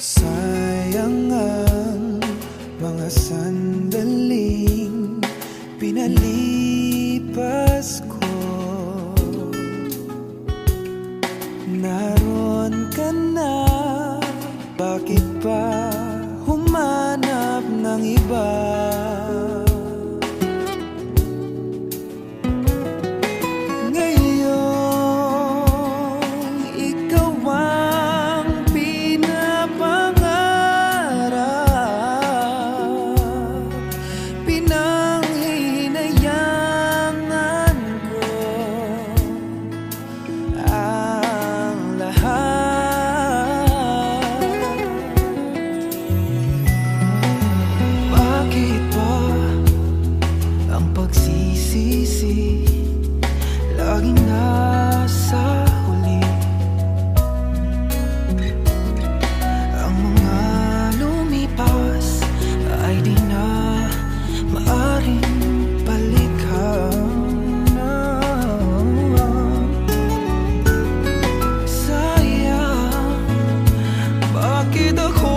Sayang ang mga sandaling pinalipas ko. Naroon ka na, bakit pa humanap ng iba? Pagsisisi laging nasa huli. Ang mga lumipas ay di na maaring balikan. Sayang, bakit ako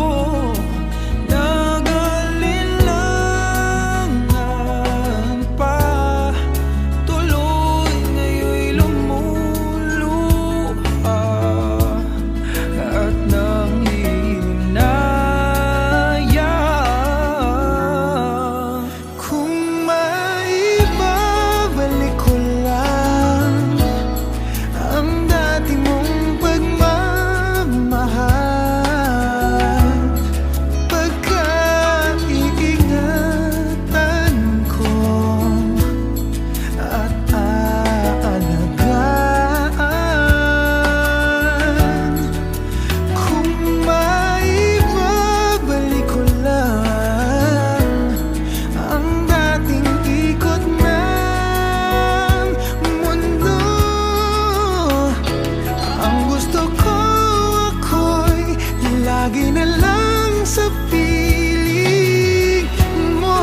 lagi na lang sa piling mo.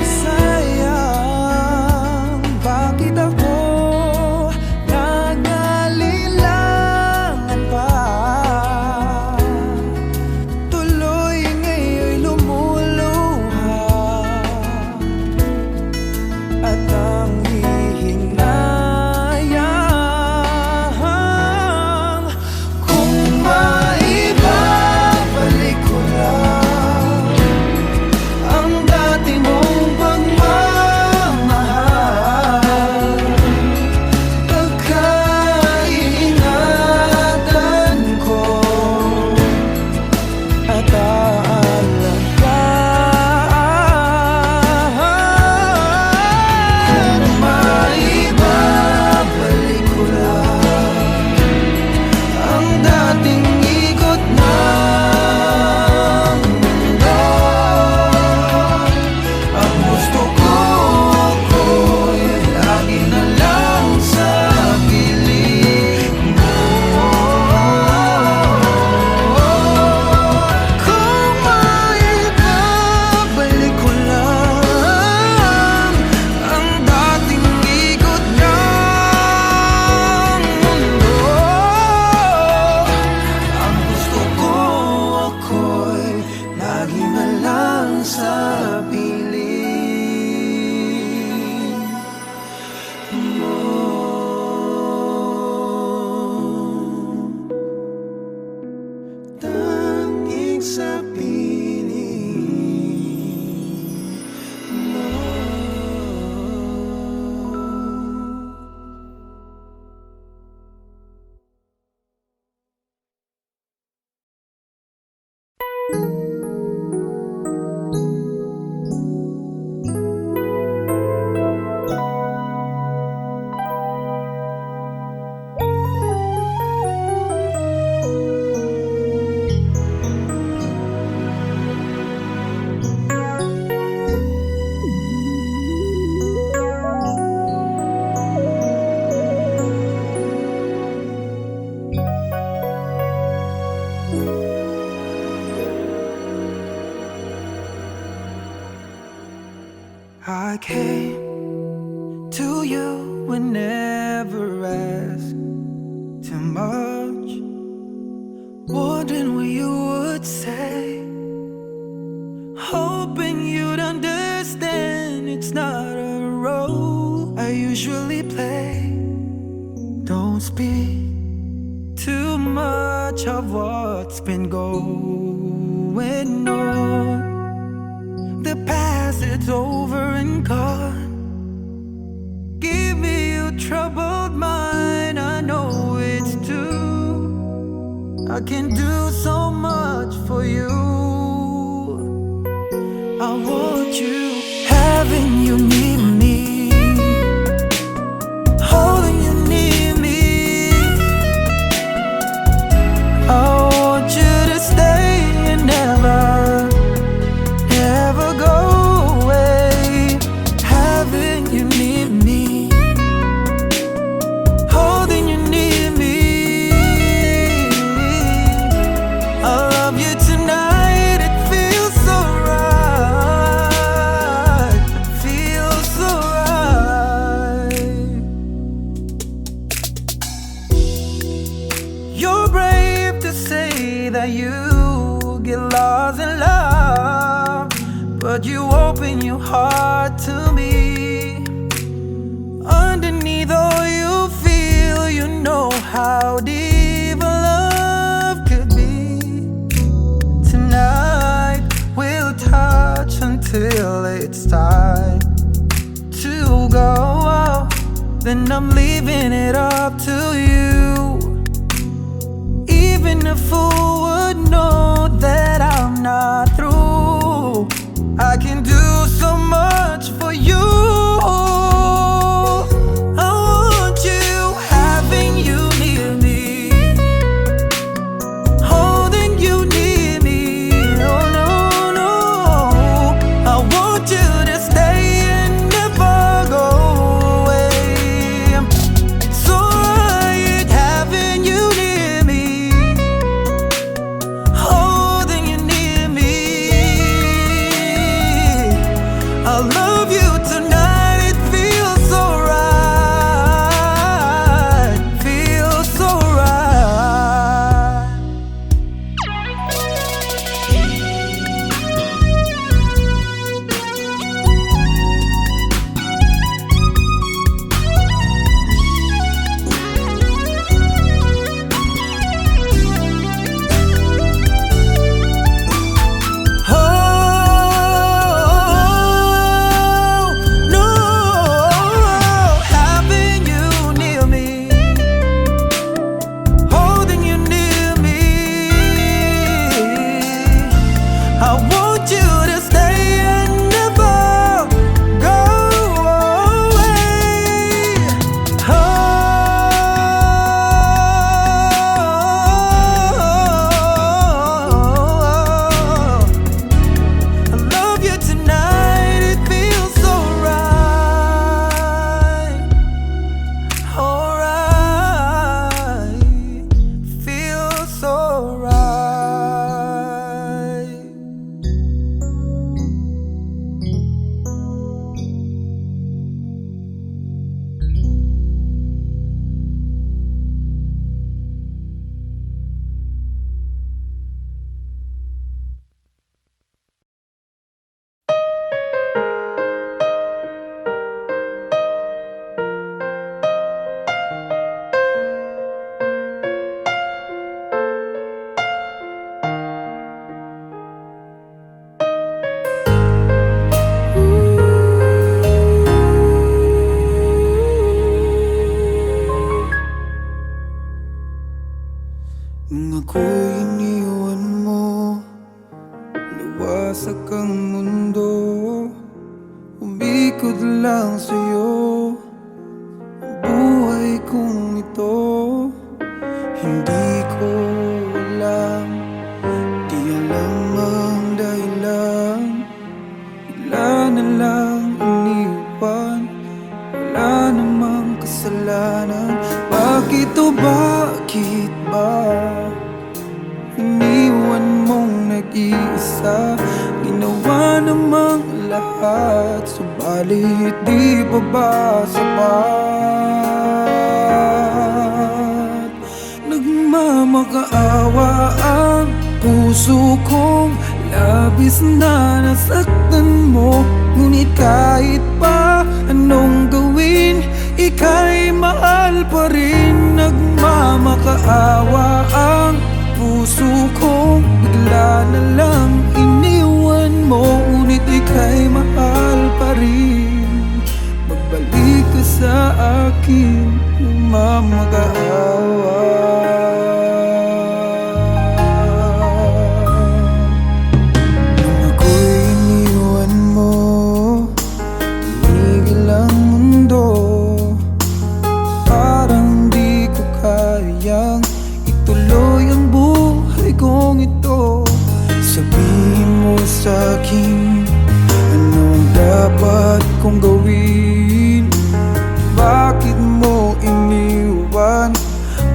Sayang, bakit ako nangalilangan pa? Tuloy ngayon'y lumuluha. I came to you and never asked too much, wondering what you would say, hoping you'd understand it's not a role I usually play. Don't speak too much of what's been going on. The past, it's over and gone. Give me your troubled mind, I know it's true. I can do so much for you. I want you, having you near me, holding you near me. I want you to stay and never, never go away. Having you near me, holding you near me. I love you tonight, it feels so right, it feels so right. You're brave to say that you get lost in love, but you open your heart to me. Underneath all you feel, you know how deep a love could be. Tonight we'll touch until it's time to go. Then I'm leaving it up to you. Even a fool would know that I'm not through. I can do so much for you. I want you, having you near me, holding you near me. Oh no, no, I want you to stay and never go away. So right, having you near me, holding you near me. I love you tonight, it feels so right, feels so right. Oh no, having you near me, holding you near me. I want you to stay and never go away. Oh, I love you tonight, it feels so right, alright, feels so right. Nung ako'y iniwan mo, luwasak ang mundo, umikot lang sa'yo ang buhay kong ito. Hindi ko alam, di alam ang dahilan, bigla na lang iniwan, wala namang kasalanan. Bakit o bakit ba iniwan mong nag-iisa? Ginawa namang lahat, subalit di pa ba sapat? Nagmamakaawa ang puso kong labis na nasaktan mo. Ngunit kahit pa anong gawin, ika'y mahal pa rin. Nagmamakaawa ang puso kong bigla na lang iniwan mo. Ngunit ika'y mahal pa rin. Magbalik ka sa akin, nagmamakaawa. Sa'kin, anong dapat kong gawin? Bakit mo iniwan?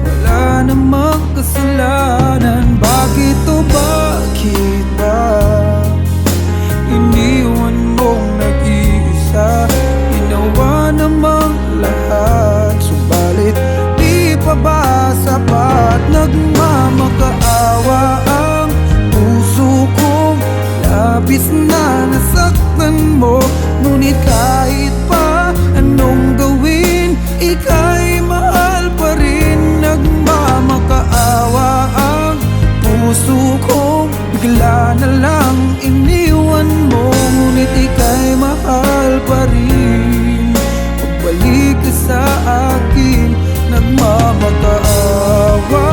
Wala namang kasalanan. Bakit o bakit ba iniwan mong nag-iisa? Ginawa namang lahat, subalit di pa ba sapat? Nagmamakaawa ang puso kong labis na nasaktan mo. Ngunit kahit pa anong gawin, ika'y mahal pa rin. Nagmamakaawa ang puso kong bigla na lang iniwan mo. Ngunit ika'y mahal pa rin. Pagbalik ka sa akin, nagmamakaawa.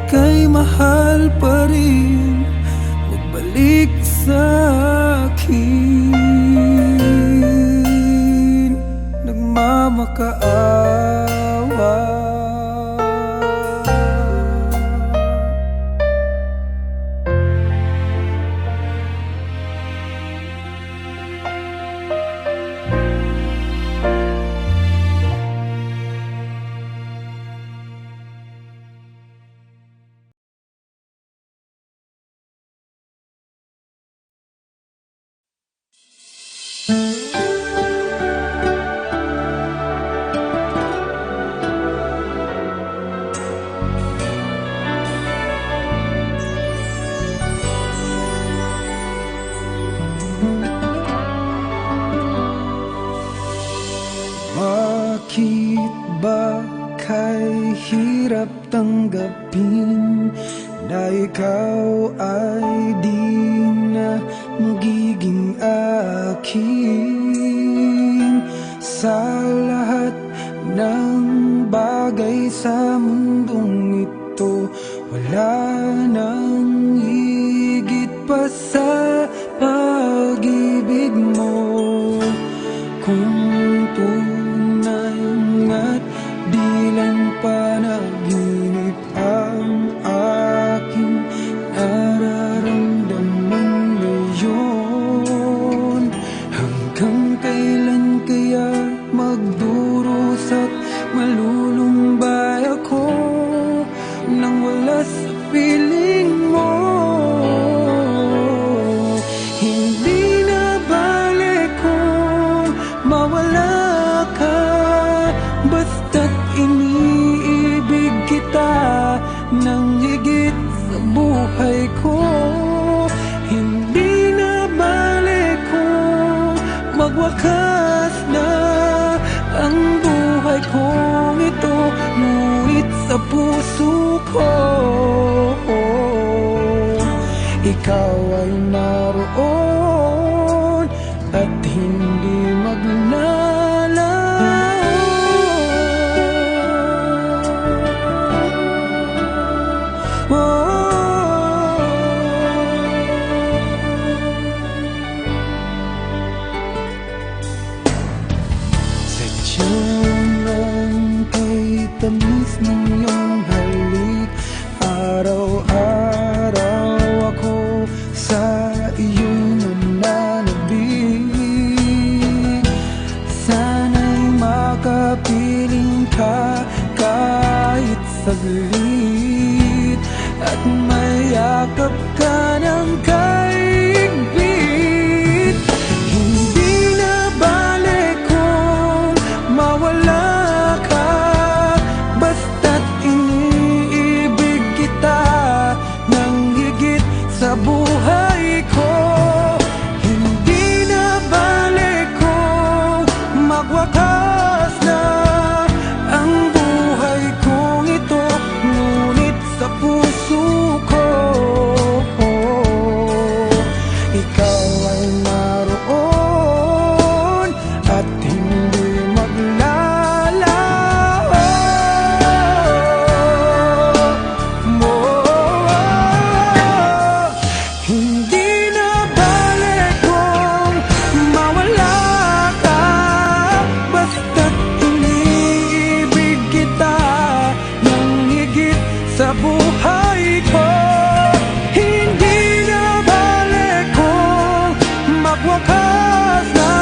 Ika'y mahal pa rin. Magbalik sa akin, nagmamakaawa. Bakit ba kay hirap tanggapin na ikaw ay di na magiging akin? Sa lahat ng bagay sa mundong ito, wala nang higit pa sa pag-ibig mo. Kung tunay nga't di lang panaginip ang aking nararamdaman ngayon, hanggang kailan kaya magdurusa at malulumbay ako nang wala sa piling mo? Hindi na balik kung mawala ka, basta't iniibig kita nang higit sa buhay ko. Hindi na balik kung magwakas na ang buhay kong ito, ngunit sa puso ko ikaw ay naroon at hindi magnalaon. iyong halik. Araw-araw ako sa iyong nananabik. Sana'y makapiling ka kahit saglit, at mayakap ka ng kaigpit. Hindi na bale kung mawala ka, basta't iniibig kita ng higit sa buhay ko. Hindi na bale kung magwakas na ang buhay kong ito, ngunit sa puso ko ikaw ay naroon at hindi maglalaho. Hindi na bale kung mawala ka, basta't iniibig kita ng higit sa buhay ko. Hindi na bale kung magwakas na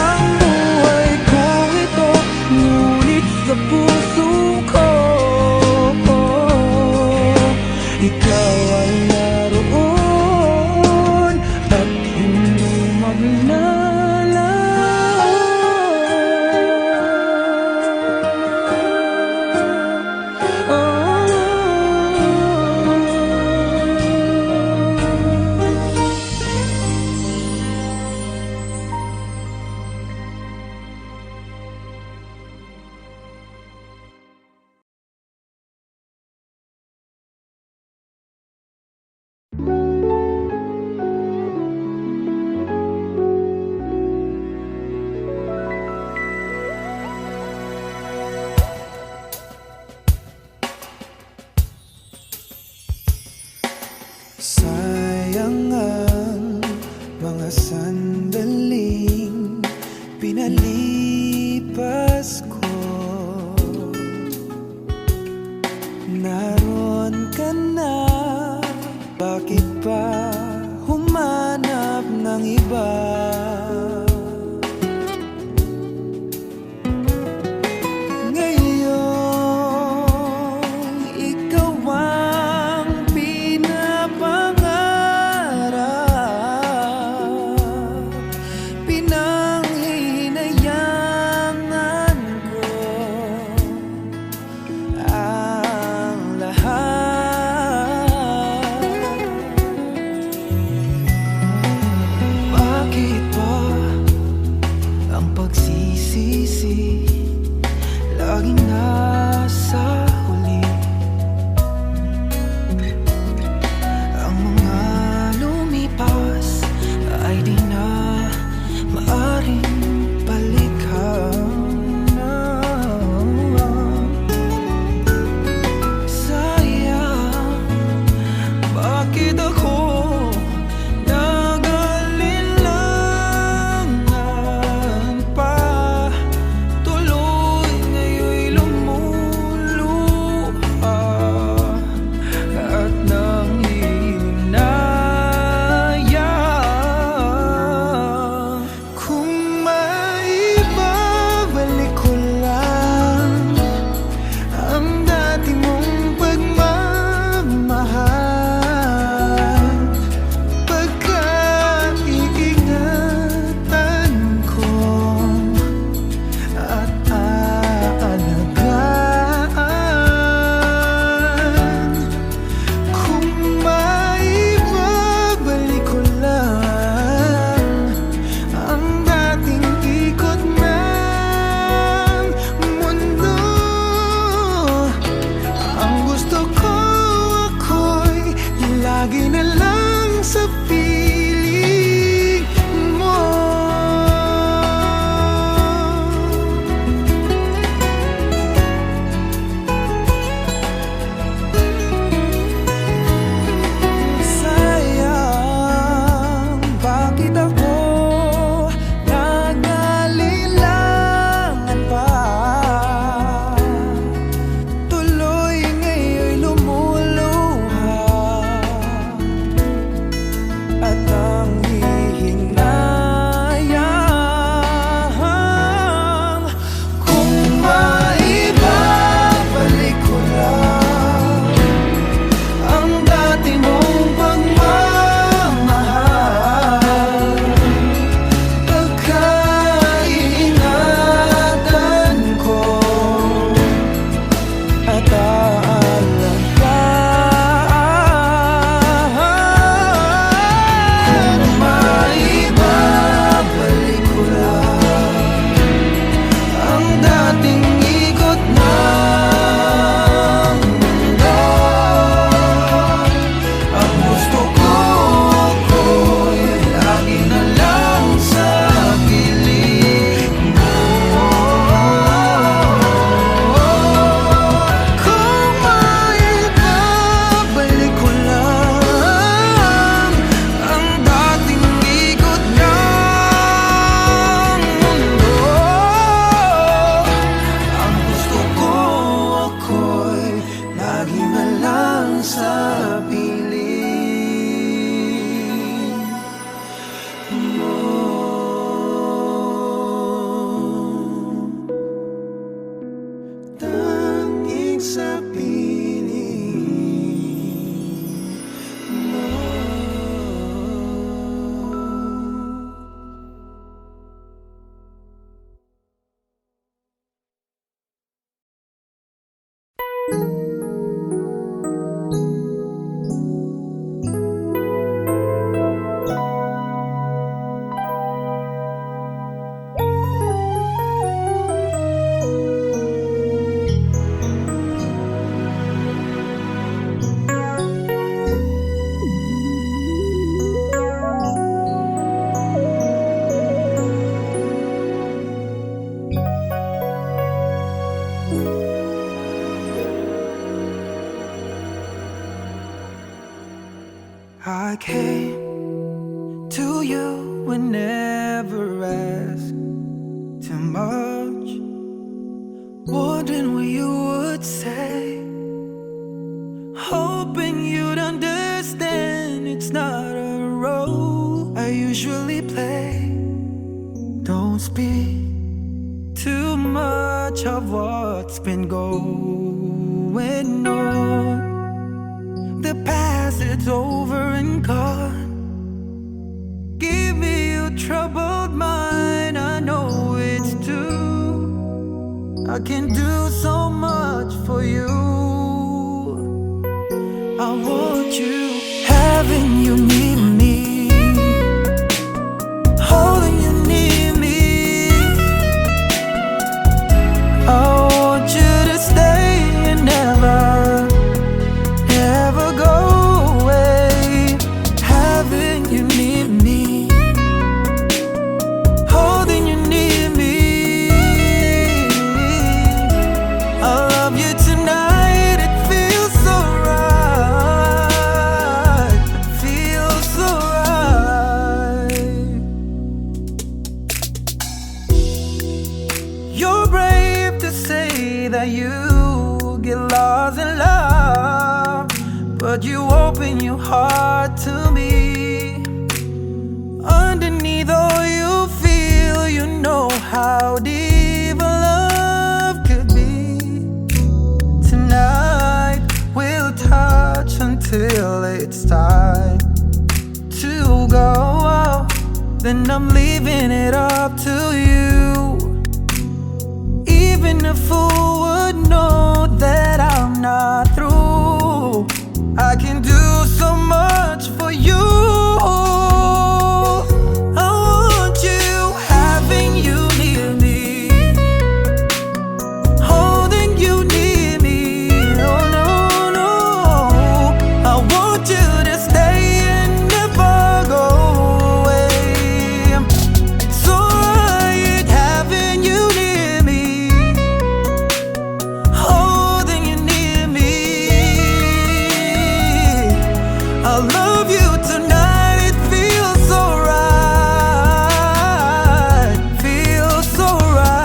ang buhay kong ito, ngunit sa puso ko ikaw ay naroon at hindi maglalaho. Sayang ang mga sandaling pinalipas ko. Naroon ka na, bakit pa humanap ng iba? Ngayon, ikaw ang pinapangarap, pinanghihinayangan ko ang lahat. Bakit ba sa piling mo. Tanging sa piling mo. I came to you and never asked too much, wondering what you would say, hoping you'd understand it's not a role I usually play. Don't speak too much of what's been going on. The past, it's over and gone. Give me your troubled mind, I know it's true. I can do so much for you. I want you, having you near me, holding you near me. I want you to stay and never that you get lost in love, but you open your heart to me. Underneath all you feel, you know how deep a love could be. Tonight we'll touch until it's time to go. Then I'm leaving it up to you. Even a fool would know that I'm not through. I can do so much for you. I want you, having you near me, holding you near me. Oh no, no, I want you to stay and never go away. So right, having you near me, holding you near me. I love you tonight, it feels so right, feels so right.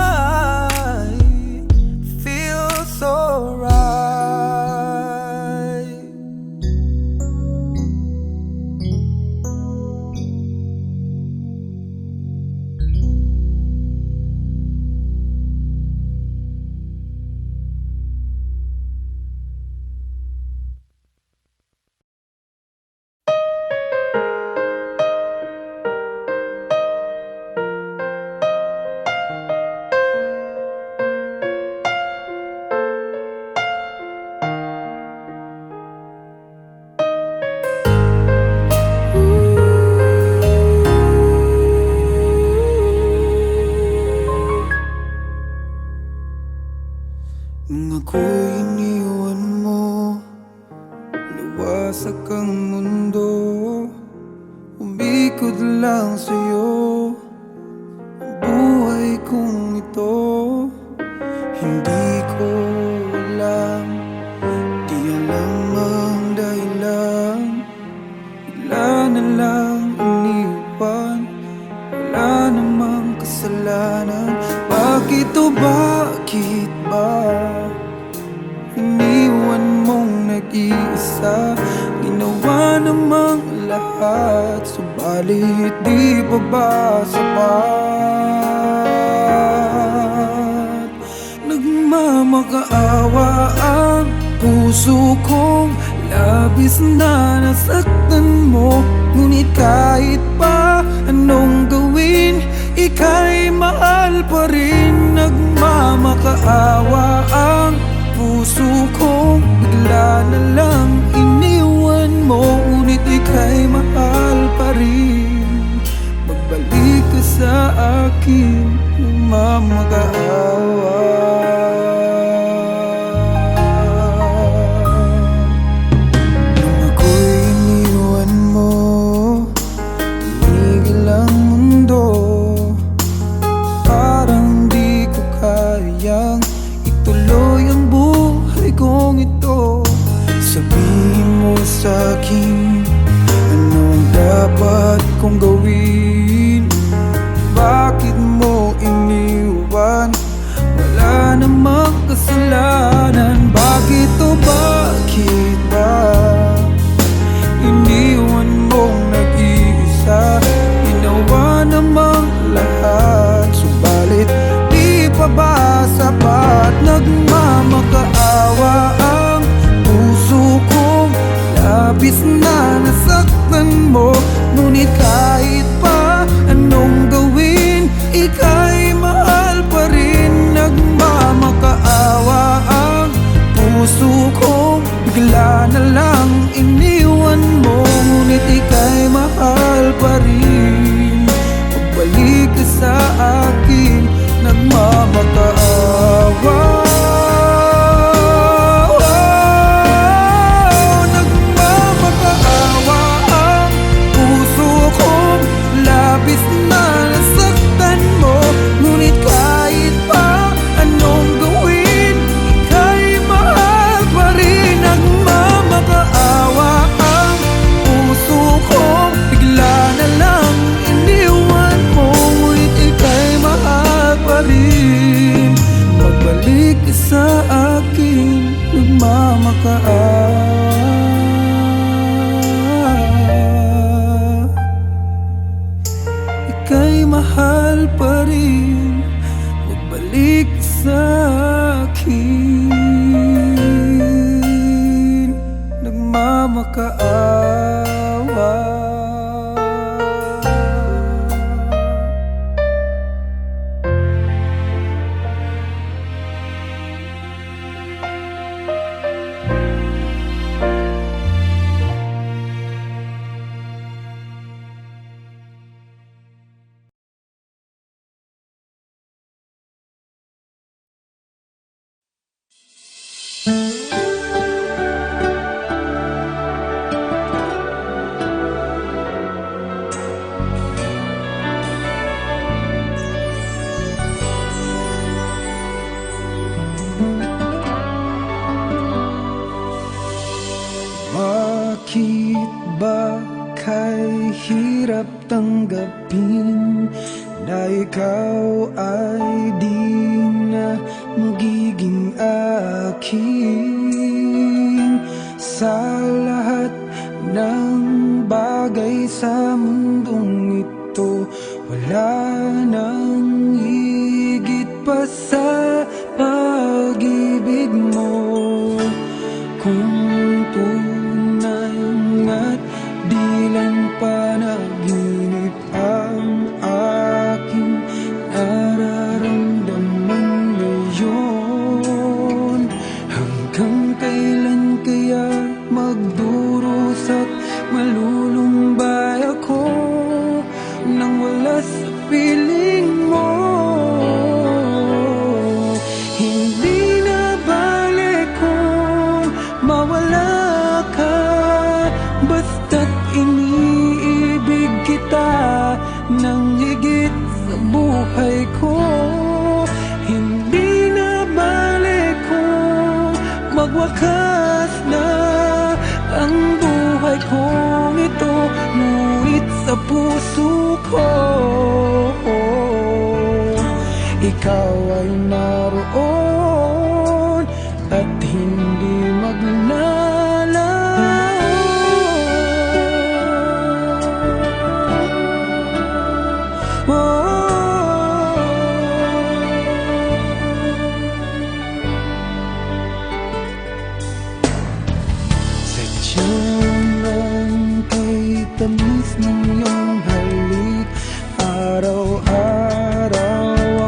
Alright, feels so right. wasak ang mundo, umikot lang sa'yo ang buhay kong ito. Hindi ko alam, di alam ang dahilan, bigla na lang iniwan, wala namang kasalanan. Bakit o bakit ba iniwan mong nag-iisa? Ginawa namang lahat, subalit di pa ba sapat? Nagmamakaawa ang puso kong labis na nasaktan mo, ngunit kahit pa anong gawin, ika'y mahal pa rin. Nagmamakaawa ang puso kong bigla na lang iniwan mo, ngunit ika'y mahal pa rin. Magbalik ka sa akin, nagmamakaawa. Nung ako'y iniwan mo, tumigil ang mundo, parang di ko kayang ituloy ang buhay kong ito. Sabihin mo sa'kin, anong dapat kong gawin? Bakit mo iniwan? Wala namang kasalanan. Bakit o bakit ba iniwan mong nag-iisa? Ginawa namang lahat, subalit di pa ba sapat? Nagmamakaawa ang puso kong labis na nasaktan mo, ngunit kahit pa anong gawin, ika'y mahal pa rin. Nagmamakaawa ang puso kong bigla na lang iniwan mo, ngunit ika'y mahal pa rin. Magbalik ka sa akin, nagmamakaawa. Nagmamakaawa ang puso kong labis na nasaktan mo, ngunit kahit pa anong gawin, ika'y mahal pa rin. Nagmamakaawa ang puso kong bigla na lang iniwan mo, ngunit ika'y mahal pa rin. Magbalik ka sa akin, nagmamakaawa. Ika'y mahal pa rin. Magbalik ka sa akin, nagmamakaawa. Bakit ba kay hirap tanggapin na ikaw ay di na magiging akin? Sa lahat ng bagay sa mundong ito, wala nang higit pa sa pag-ibig mo. Kung tunay nga't di lang panaginip ang aking nararamdaman ngayon, hanggang kailan kaya magdurusa at malulumbay ako nang wala sa piling mo? Hindi na balik kung mawala ka basta't iniibig kita nang higit sa buhay ko. Hindi na balik kung magwakas na ang buhay kong ito, ngunit sa puso ko ikaw ay naroon at hindi maglalaho. Sadyanan kay tamis ng iyong halik, araw-araw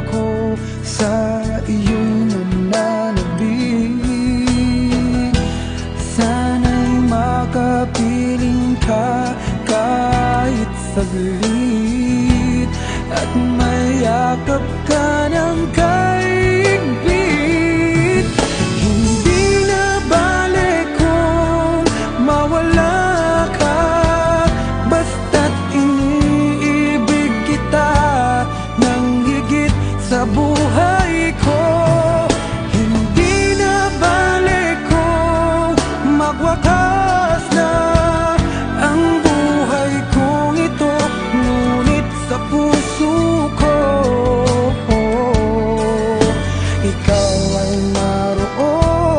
ako sa iyong nananabik. Sana'y makapiling ka kahit saglit, at mayakap ka ng kaigpit. Hindi na balik kung mawala ka, basta't iniibig kita nang higit sa buhay ko. Hindi na balik kung magwakas na ang buhay kong ito, ngunit sa puso ko ikaw ay naroon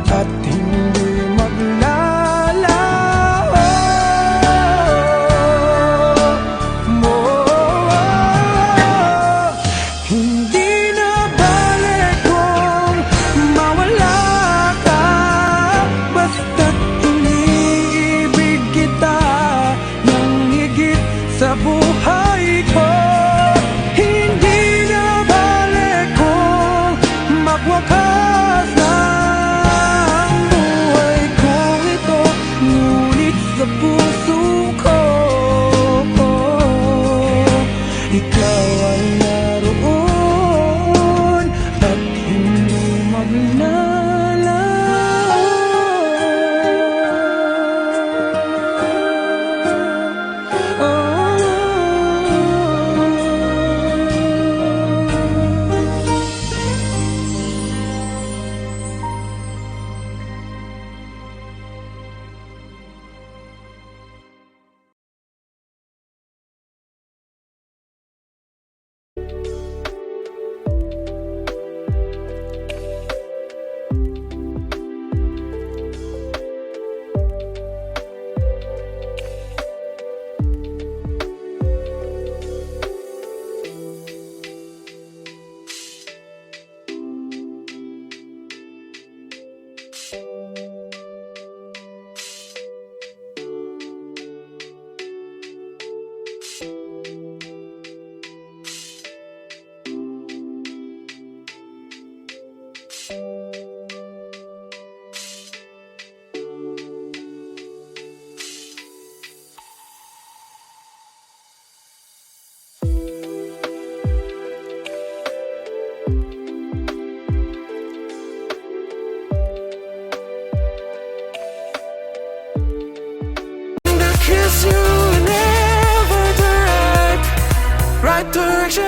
at hindi maglalaho. Hindi na balik kung mawala ka, basta't iniibig kita nang higit sa buhay ko. Hindi na balik kung magwakas na ang buhay kong ito, ngunit sa puso ko ikaw ay naroon at hindi maglalaho. Kiss you in never the right direction.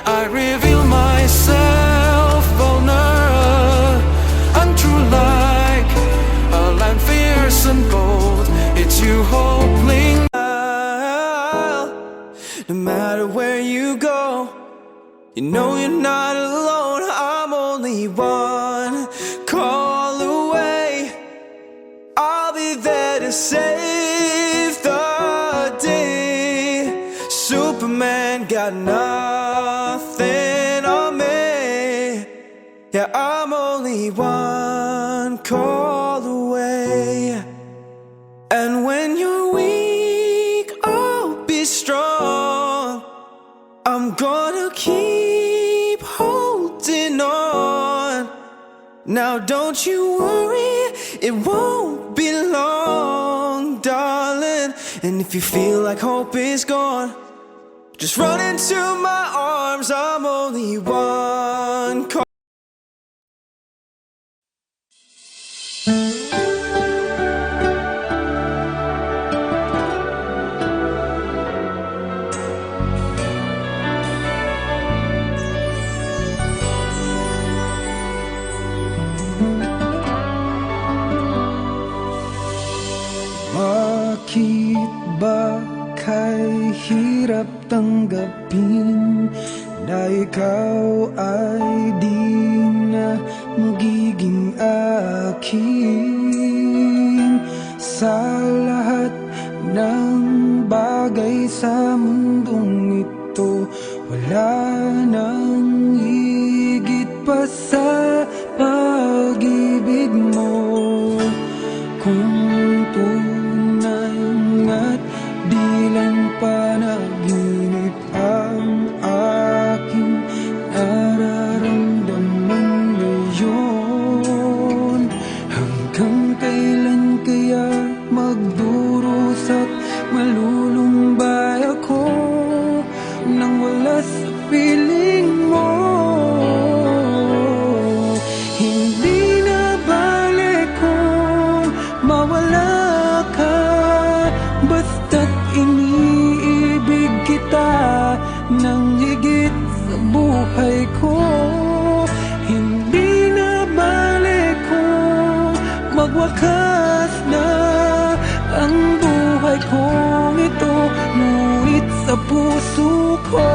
I reveal myself vulnerable, untrue like a land fierce and bold. It's you holding. No matter where you go, you know you're not alone. I'm only one call away. I'll be there to save the day. Superman got nothing on me. I'm only one call away. And when you're weak, I'll be strong. I'm gonna keep holding on. Now don't you worry, it won't be long, darling. And if you feel like hope is gone, just run into my arms. I'm only one call. Bakit ba kay hirap tanggapin na ikaw ay di na magiging akin? Sa lahat ng bagay sa mundong ito, wala nang higit pa sa pag-ibig mo. Kung tunay nga't di lang panaginip ang aking nararamdaman ngayon, hanggang kailan kaya magdurusa at malulumbay ako nang wala sa piling mo? Hindi na balik kung mawala ka, basta't iniibig kita nang higit sa buhay ko. Hindi na balik kung magwakas na ang buhay kong ito, ngunit sa puso ko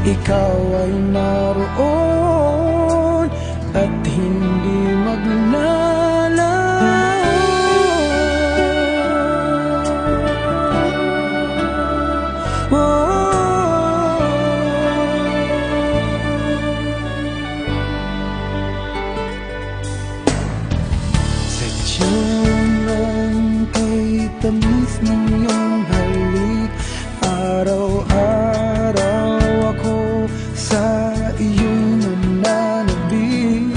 ikaw ay naroon at hindi maglalaho. Sadyang kay tamis ng iyong halik, araw-araw ako sa iyong nananabik.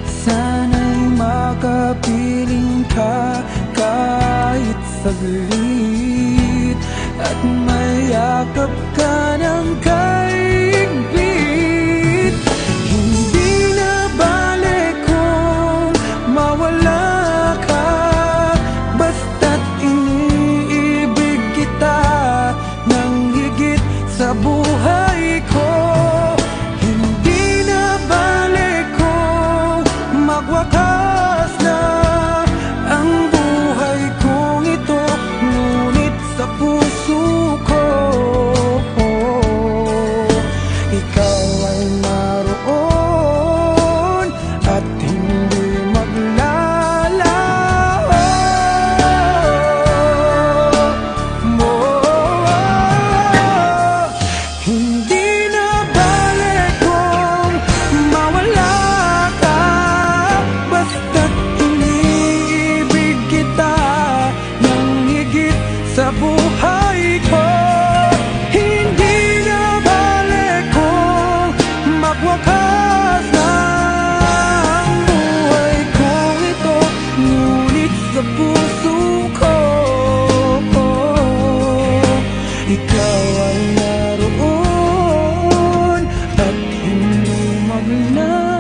Sana'y makapiling ka kahit saglit, at mayakap ka ng kaigpit. Hindi na balik kung mawala ka, basta't iniibig kita nang higit sa buhay ko. Hindi na balik kung magwakas na ang buhay kong ito, ngunit sa puso ko ikaw ay naroon at hindi maglalaho. Hindi na balik kung mawala ka, basta't iniibig kita nang higit sa buhay ko. Hindi na balik kung magwakas na ang buhay kong ito, ngunit sa puso ko ikaw ay naroon at hindi maglalaho.